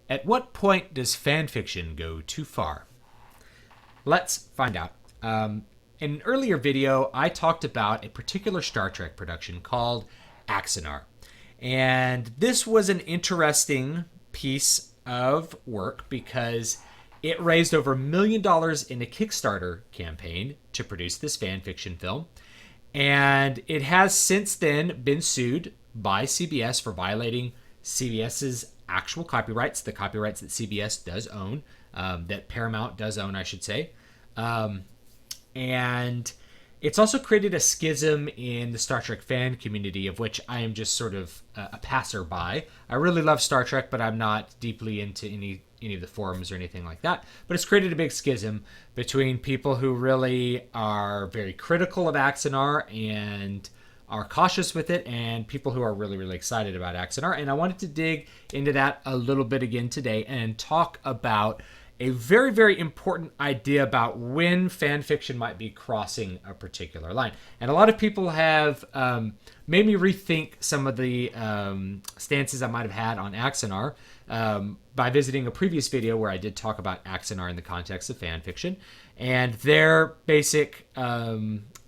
At what point does fan fiction go too far? Let's find out. In an earlier video, I talked about a particular Star Trek production called Axanar. And this was an interesting piece of work because it raised over $1 million in a Kickstarter campaign to produce this fan fiction film. And it has since then been sued by CBS for violating CBS's actual copyrights, the copyrights that CBS does own, that Paramount does own, I should say. And it's also created a schism in the Star Trek fan community, of which I am just sort of a passerby. I really love Star Trek, but I'm not deeply into any of the forums or anything like that. But it's created a big schism between people who really are very critical of Axanar and are cautious with it, and people who are really, really excited about Axanar. And I wanted to dig into that a little bit again today and talk about a very, very important idea about when fan fiction might be crossing a particular line. And a lot of people have made me rethink some of the stances I might have had on Axanar by visiting a previous video where I did talk about Axanar in the context of fan fiction. And their basic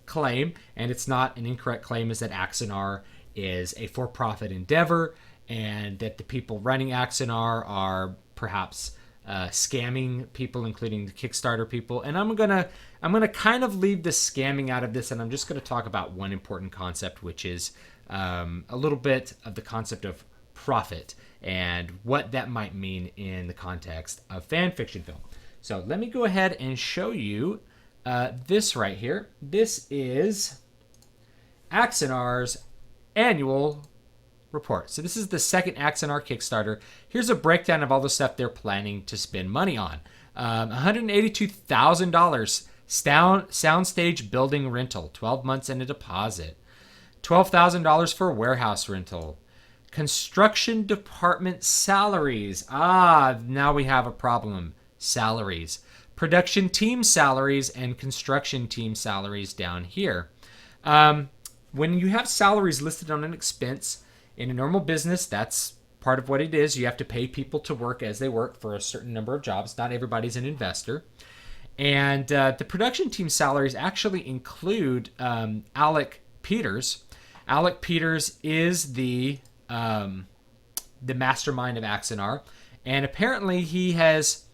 claim, and it's not an incorrect claim, is that Axanar is a for-profit endeavor and that the people running Axanar are perhaps scamming people, including the Kickstarter people. And I'm gonna kind of leave the scamming out of this, and I'm just gonna talk about one important concept, which is a little bit of the concept of profit and what that might mean in the context of fan fiction film. So let me go ahead and show you this right here. This is Axanar's annual report. So this is the second Axanar Kickstarter. Here's a breakdown of all the stuff they're planning to spend money on. $182,000 soundstage building rental, 12 months and a deposit. $12,000 for warehouse rental. Construction department salaries. Now we have a problem. Salaries. Production team salaries and construction team salaries down here. When you have salaries listed on an expense, in a normal business, that's part of what it is. You have to pay people to work as they work for a certain number of jobs. Not everybody's an investor. And the production team salaries actually include Alec Peters. Alec Peters is the mastermind of Axanar. And apparently he has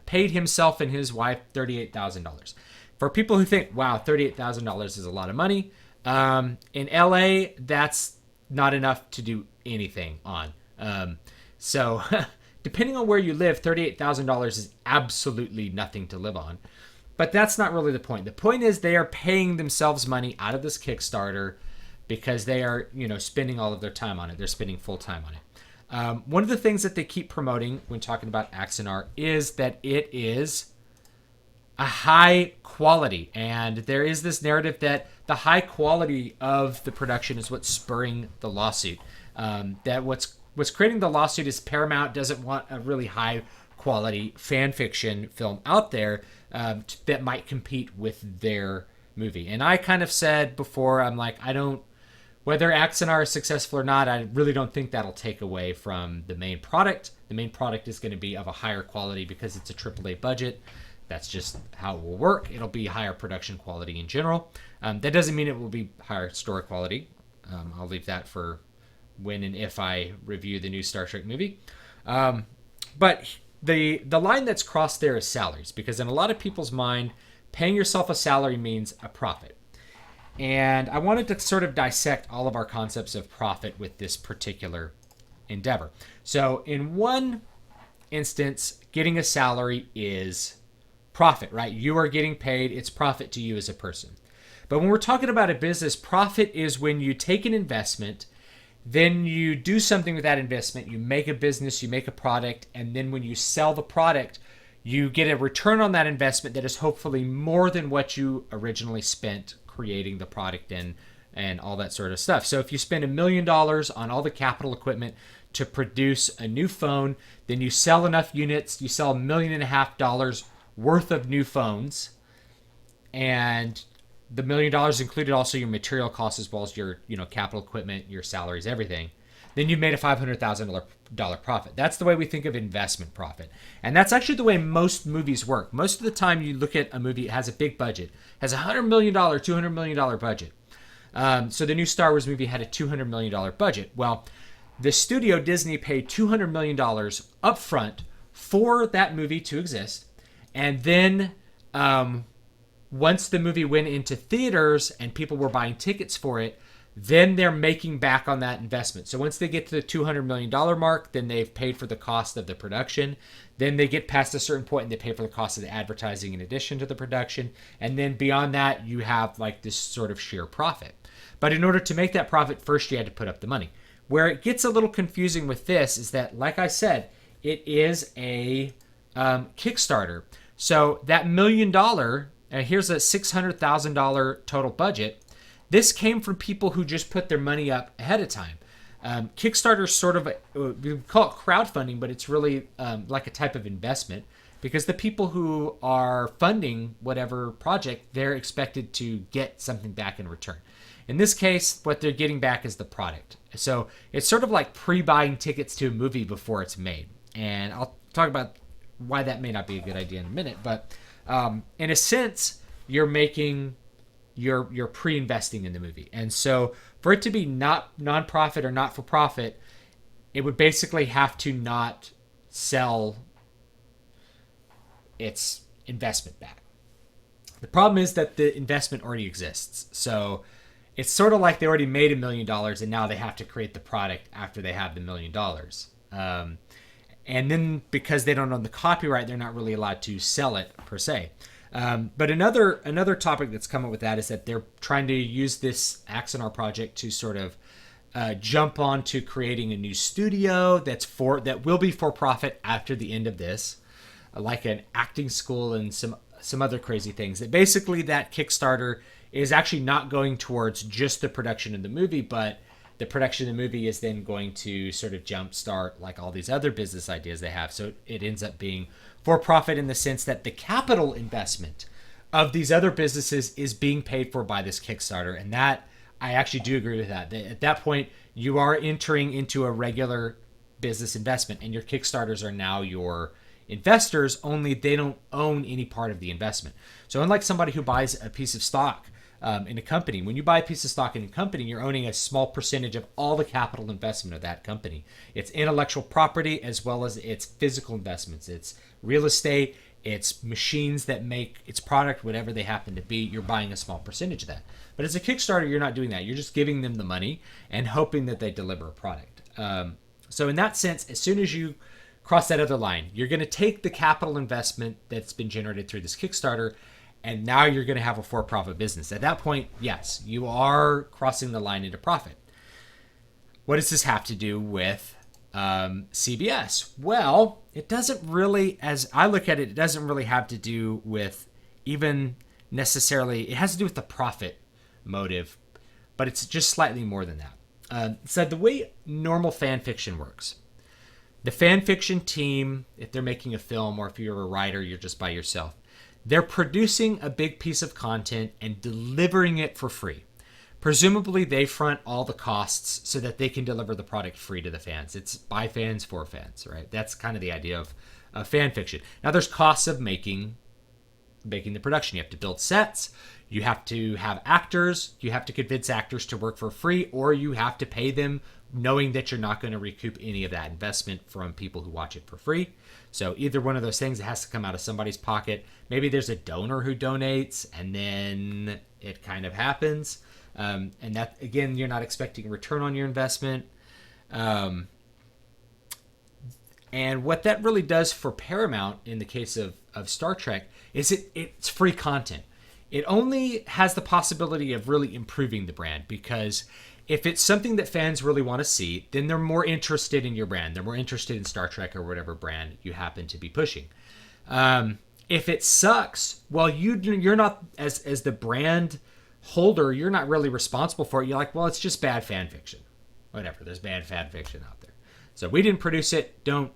paid himself and his wife $38,000. For people who think, wow, $38,000 is a lot of money, in LA, that's not enough to do anything on. So depending on where you live, $38,000 is absolutely nothing to live on. But that's not really the point. The point is they are paying themselves money out of this Kickstarter because they are, spending all of their time on it. They're spending full time on it. One of the things that they keep promoting when talking about Axanar is that it is a high quality, and there is this narrative that the high quality of the production is what's spurring the lawsuit. That what's creating the lawsuit is Paramount doesn't want a really high quality fan fiction film out there that might compete with their movie. And I kind of said before, I'm like, whether Axanar is successful or not, I really don't think that'll take away from the main product. The main product is going to be of a higher quality because it's a AAA budget. That's just how it will work. It'll be higher production quality in general. That doesn't mean it will be higher story quality. I'll leave that for when and if I review the new Star Trek movie. But the line that's crossed there is salaries, because in a lot of people's mind, paying yourself a salary means a profit. And I wanted to sort of dissect all of our concepts of profit with this particular endeavor. So in one instance, getting a salary is profit, right? You are getting paid. It's profit to you as a person. But when we're talking about a business, profit is when you take an investment, then you do something with that investment, you make a business, you make a product, and then when you sell the product, you get a return on that investment that is hopefully more than what you originally spent creating the product and all that sort of stuff. So if you spend $1 million on all the capital equipment to produce a new phone, then you sell enough units, you sell $1.5 million worth of new phones, and the $1 million included also your material costs as well as your capital equipment, your salaries, everything. then you've made a $500,000 profit. That's the way we think of investment profit. And that's actually the way most movies work. Most of the time you look at a movie, it has a big budget, has a $100 million, $200 million budget. So the new Star Wars movie had a $200 million budget. Well, the studio Disney paid $200 million upfront for that movie to exist. And then once the movie went into theaters and people were buying tickets for it, then they're making back on that investment. So once they get to the $200 million mark, then they've paid for the cost of the production. Then they get past a certain point and they pay for the cost of the advertising in addition to the production. And then beyond that, you have like this sort of sheer profit. But in order to make that profit, first you had to put up the money. Where it gets a little confusing with this is that, like I said, it is a Kickstarter. So that $1 million, here's a $600,000 total budget. This came from people who just put their money up ahead of time. Kickstarter is sort of, we call it crowdfunding, but it's really like a type of investment because the people who are funding whatever project, they're expected to get something back in return. In this case, what they're getting back is the product. So it's sort of like pre-buying tickets to a movie before it's made. And I'll talk about why that may not be a good idea in a minute. But in a sense, you're pre-investing in the movie. And so for it to be not non-profit or not for profit, it would basically have to not sell its investment back. The problem is that the investment already exists. So it's sort of like they already made $1 million and now they have to create the product after they have the $1 million. And then because they don't own the copyright, they're not really allowed to sell it per se. But another topic that's come up with that is that they're trying to use this Axanar project to sort of jump on to creating a new studio that will be for profit after the end of this, like an acting school and some other crazy things. That basically that Kickstarter is actually not going towards just the production of the movie, but the production of the movie is then going to sort of jumpstart like all these other business ideas they have. So it ends up being for profit in the sense that the capital investment of these other businesses is being paid for by this Kickstarter. And that, I actually do agree with that. At that point, you are entering into a regular business investment and your Kickstarters are now your investors, only they don't own any part of the investment. So unlike somebody who buys a piece of stock in a company, when you buy a piece of stock in a company, you're owning a small percentage of all the capital investment of that company. It's intellectual property as well as its physical investments. It's real estate, it's machines that make its product, whatever they happen to be. You're buying a small percentage of that. But as a Kickstarter, you're not doing that. You're just giving them the money and hoping that they deliver a product. So in that sense, as soon as you cross that other line, you're going to take the capital investment that's been generated through this Kickstarter, and now you're going to have a for-profit business. At that point, yes, you are crossing the line into profit. What does this have to do with CBS? Well, it doesn't really, as I look at it, it doesn't really have to do with even necessarily, it has to do with the profit motive, but it's just slightly more than that. So the way normal fan fiction works, the fan fiction team, if they're making a film or if you're a writer, you're just by yourself, they're producing a big piece of content and delivering it for free. Presumably, they front all the costs so that they can deliver the product free to the fans. It's by fans for fans, right? That's kind of the idea of fan fiction. Now, there's costs of making the production. You have to build sets. You have to have actors. You have to convince actors to work for free, or you have to pay them knowing that you're not going to recoup any of that investment from people who watch it for free. So either one of those things, it has to come out of somebody's pocket. Maybe there's a donor who donates, and then it kind of happens. And that, again, you're not expecting a return on your investment. And what that really does for Paramount in the case of Star Trek is it's free content. It only has the possibility of really improving the brand, because if it's something that fans really want to see, then they're more interested in your brand. They're more interested in Star Trek or whatever brand you happen to be pushing. If it sucks, well, you're not, as the brand holder, you're not really responsible for it. You're like, well, it's just bad fan fiction. Whatever, there's bad fan fiction out there. So we didn't produce it. Don't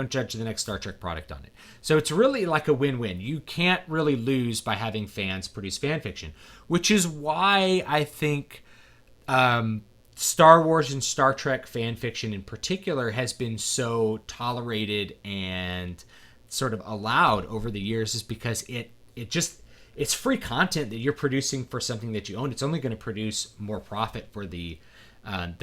judge the next Star Trek product on it. So it's really like a win-win. You can't really lose by having fans produce fan fiction, which is why I think Star Wars and Star Trek fan fiction in particular has been so tolerated and sort of allowed over the years is because it's free content that you're producing for something that you own. It's only going to produce more profit for the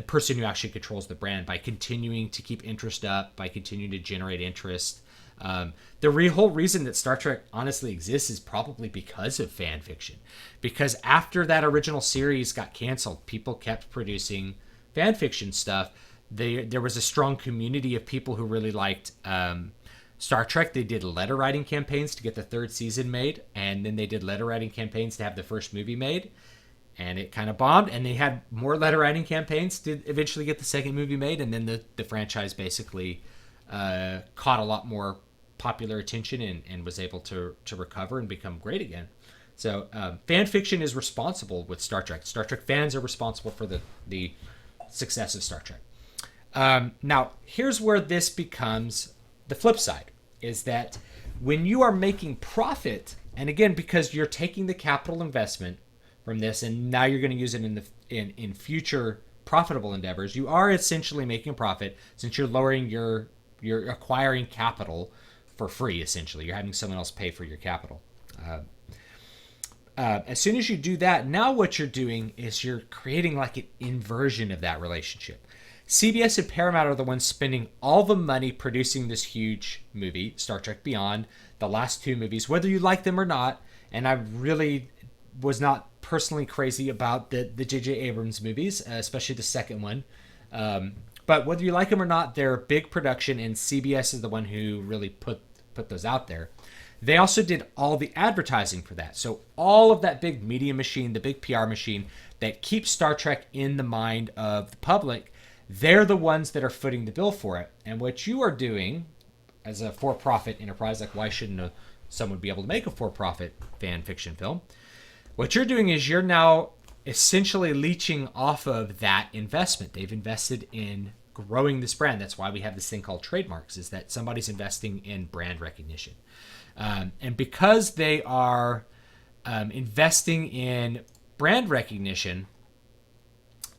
person who actually controls the brand by continuing to keep interest up, by continuing to generate interest. Whole reason that Star Trek honestly exists is probably because of fan fiction. Because after that original series got canceled, people kept producing fan fiction stuff. There was a strong community of people who really liked Star Trek. They did letter writing campaigns to get the third season made, and then they did letter writing campaigns to have the first movie made. And it kind of bombed, and they had more letter writing campaigns to eventually get the second movie made, and then the franchise basically caught a lot more popular attention and was able to recover and become great again. So fan fiction is responsible with Star Trek. Star Trek fans are responsible for the success of Star Trek. Now, here's where this becomes the flip side, is that when you are making profit, and again, because you're taking the capital investment from this, and now you're going to use it in future profitable endeavors, you are essentially making a profit since you're acquiring capital for free. Essentially, you're having someone else pay for your capital. As soon as you do that, now what you're doing is you're creating like an inversion of that relationship. CBS and Paramount are the ones spending all the money producing this huge movie, Star Trek Beyond, the last two movies, whether you like them or not. And I really was not personally crazy about the J.J. Abrams movies, especially the second one. But whether you like them or not, they're a big production, and CBS is the one who really put those out there. They also did all the advertising for that. So all of that big media machine, the big PR machine that keeps Star Trek in the mind of the public, they're the ones that are footing the bill for it. And what you are doing as a for-profit enterprise, like why shouldn't someone be able to make a for-profit fan fiction film? What you're doing is you're now essentially leeching off of that investment. They've invested in growing this brand. That's why we have this thing called trademarks, is that somebody's investing in brand recognition. And because they are investing in brand recognition,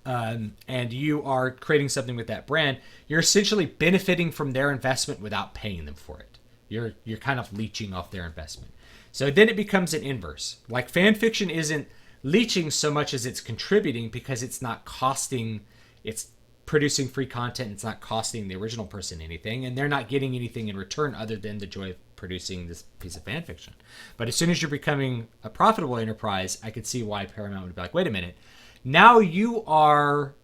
and you are creating something with that brand, you're essentially benefiting from their investment without paying them for it. You're kind of leeching off their investment. So then it becomes an inverse. Like fan fiction isn't leeching so much as it's contributing, because it's not costing, it's producing free content, it's not costing the original person anything, and they're not getting anything in return other than the joy of producing this piece of fan fiction. But as soon as you're becoming a profitable enterprise, I could see why Paramount would be like, wait a minute, now you are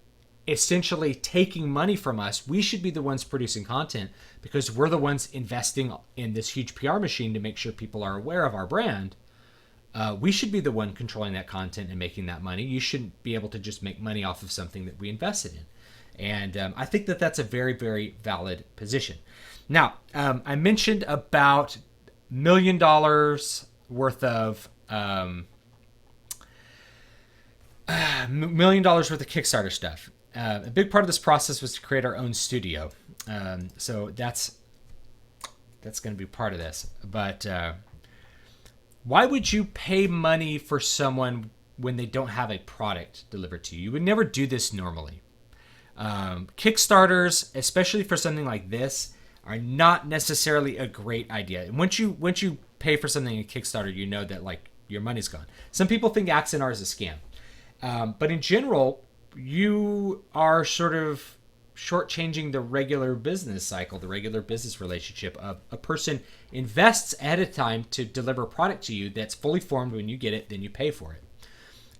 essentially taking money from us. We should be the ones producing content because we're the ones investing in this huge PR machine to make sure people are aware of our brand. We should be the one controlling that content and making that money. You shouldn't be able to just make money off of something that we invested in. And I think that that's a very, very valid position. Now, I mentioned about $1 million worth of $1 million worth of Kickstarter stuff. A big part of this process was to create our own studio. So that's going to be part of this. But why would you pay money for someone when they don't have a product delivered to you? You would never do this normally. Kickstarters, especially for something like this, are not necessarily a great idea. And once you pay for something in Kickstarter, you know that like your money's gone. Some people think Axanar is a scam. But in general, you are sort of shortchanging the regular business cycle, the regular business relationship of a person invests ahead of time to deliver a product to you that's fully formed. When you get it, then you pay for it.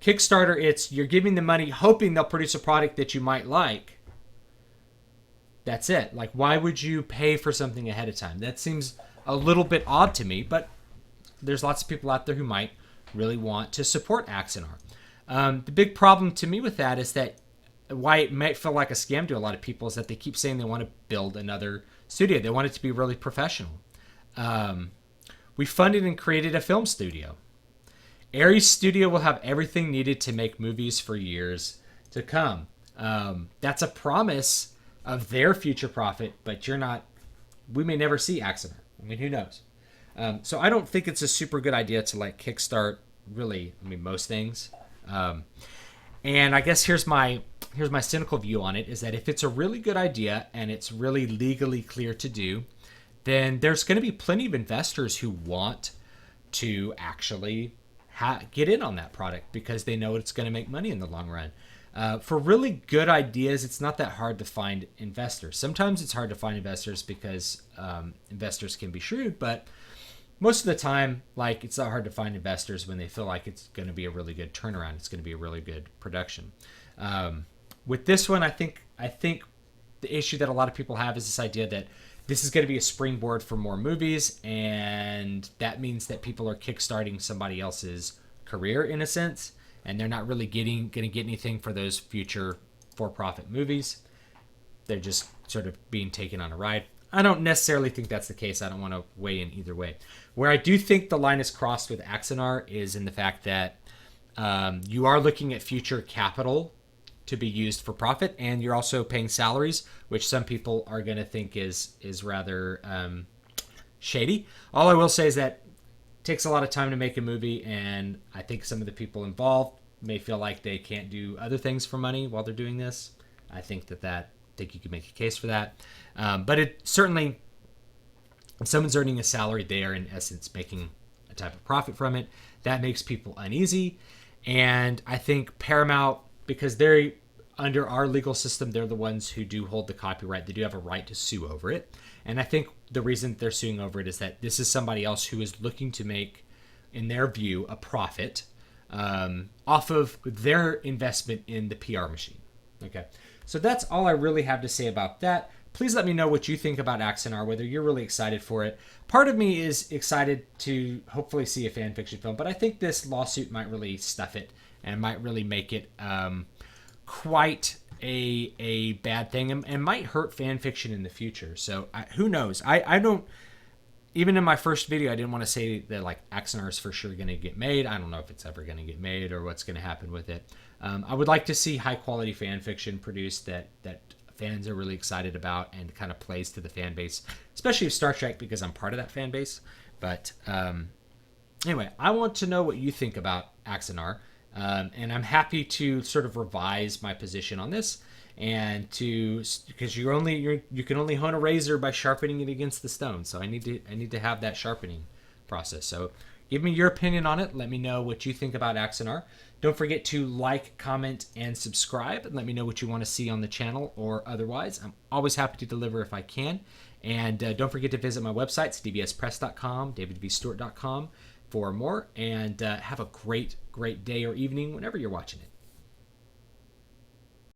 Kickstarter, it's you're giving the money hoping they'll produce a product that you might like. That's it. Like, why would you pay for something ahead of time? That seems a little bit odd to me, but there's lots of people out there who might really want to support Axanar. The big problem to me with that is that why it might feel like a scam to a lot of people is that they keep saying they want to build another studio. They want it to be really professional. We funded and created a film studio. Ares Studio will have everything needed to make movies for years to come. That's a promise of their future profit, but we may never see Axanar. I mean, who knows? So I don't think it's a super good idea to like kickstart really, most things. And I guess here's my here's my cynical view on it, is that if it's a really good idea and it's really legally clear to do, then there's going to be plenty of investors who want to actually get in on that product because they know it's going to make money in the long run. For really good ideas, it's not that hard to find investors. Sometimes it's hard to find investors because investors can be shrewd, but most of the time, like, it's not hard to find investors when they feel like it's going to be a really good turnaround. It's going to be a really good production. With this one, I think the issue that a lot of people have is this idea that this is going to be a springboard for more movies, and that means that people are kickstarting somebody else's career in a sense, and they're not really going to get anything for those future for-profit movies. They're just sort of being taken on a ride. I don't necessarily think that's the case. I don't want to weigh in either way. Where I do think the line is crossed with Axanar is in the fact that you are looking at future capital to be used for profit, and you're also paying salaries, which some people are going to think is rather shady. All I will say is that it takes a lot of time to make a movie, and I think some of the people involved may feel like they can't do other things for money while they're doing this. I think you could make a case for that. But it certainly, if someone's earning a salary, they are in essence making a type of profit from it. That makes people uneasy. And I think Paramount, because they're under our legal system, they're the ones who do hold the copyright. They do have a right to sue over it. And I think the reason they're suing over it is that this is somebody else who is looking to make, in their view, a profit off of their investment in the PR machine. Okay, so that's all I really have to say about that. Please let me know what you think about Axanar, whether you're really excited for it. Part of me is excited to hopefully see a fan fiction film, but I think this lawsuit might really stuff it and might really make it quite a bad thing, and might hurt fan fiction in the future. So who knows? I don't. Even in my first video, I didn't want to say that like Axanar is for sure going to get made. I don't know if it's ever going to get made or what's going to happen with it. I would like to see high quality fan fiction produced that fans are really excited about and kind of plays to the fan base, especially of Star Trek, because I'm part of that fan base. But anyway, I want to know what you think about Axanar. And I'm happy to sort of revise my position on this, and because you can only hone a razor by sharpening it against the stone. So I need to have that sharpening process. So give me your opinion on it. Let me know what you think about Axanar. Don't forget to like, comment, and subscribe, and let me know what you want to see on the channel or otherwise. I'm always happy to deliver if I can. And don't forget to visit my websites, dbspress.com, davidvstewart.com, for more. And have a great day or evening whenever you're watching it.